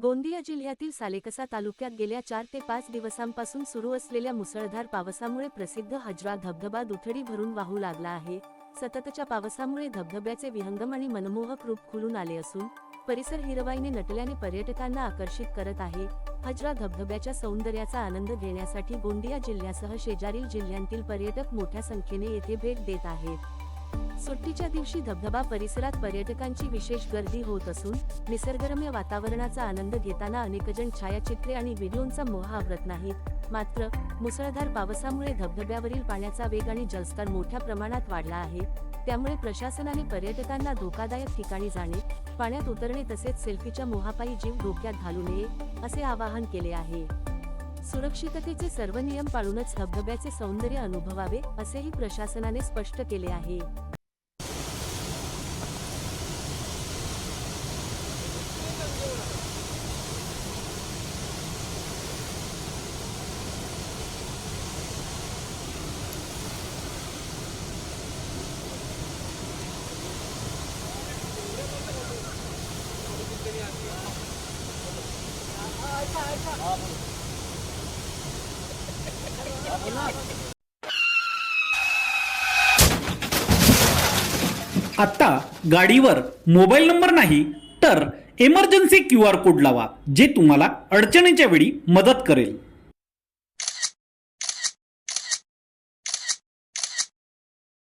गोंदिया जिल्ह्यातील सालेकसा तालुक्यात गेल्या 4 ते 5 दिवसांपासून सुरू असलेल्या मुसळधार पावसामुळे प्रसिद्ध हजरा धबधबा दुथडी भरून वाहू लागला आहे। सततच्या पावसामुळे धबधब्याचे विहंगम आणि मनमोहक रूप खुलून आले असून परिसर हिरवाईने नटल्याने पर्यटकांना आकर्षित करत आहे। हजरा धबधब्याच्या सौंदर्याचा आनंद घेण्यासाठी गोंदिया जिल्ह्यासह शेजारील जिल्ह्यांतील पर्यटक मोठ्या संख्येने येथे भेट देत आहेत। सुट्टीच्या दिवशी धबधबा परिसरात पर्यटकांची विशेष गर्दी होत असून निसर्गरम्य वातावरणाचा आनंद घेताना अनेकजण छायाचित्रे आणि व्हिडिओंचा मोह आवरत नाहीत। मात्र मुसळधार पावसामुळे धबधब्यावरील पाण्याचा वेग आणि जलस्तर मोठ्या प्रमाणात वाढला आहे। त्यामुळे प्रशासनाने पर्यटकांना धोकादायक ठिकाणी जाणे, पाण्यात उतरणे तसेच सेल्फीच्या मोहापायी जीव धोक्यात घालू नये असे आवाहन केले आहे। सुरक्षिततेचे सर्व नियम पाळूनच धबधब्याचे सौंदर्य अनुभवावे असेही प्रशासनाने स्पष्ट केले आहे। आता गाडीवर मोबाईल नंबर नाही तर इमर्जन्सी QR कोड लावा, जे तुम्हाला अडचणीच्या वेळी मदत करेल।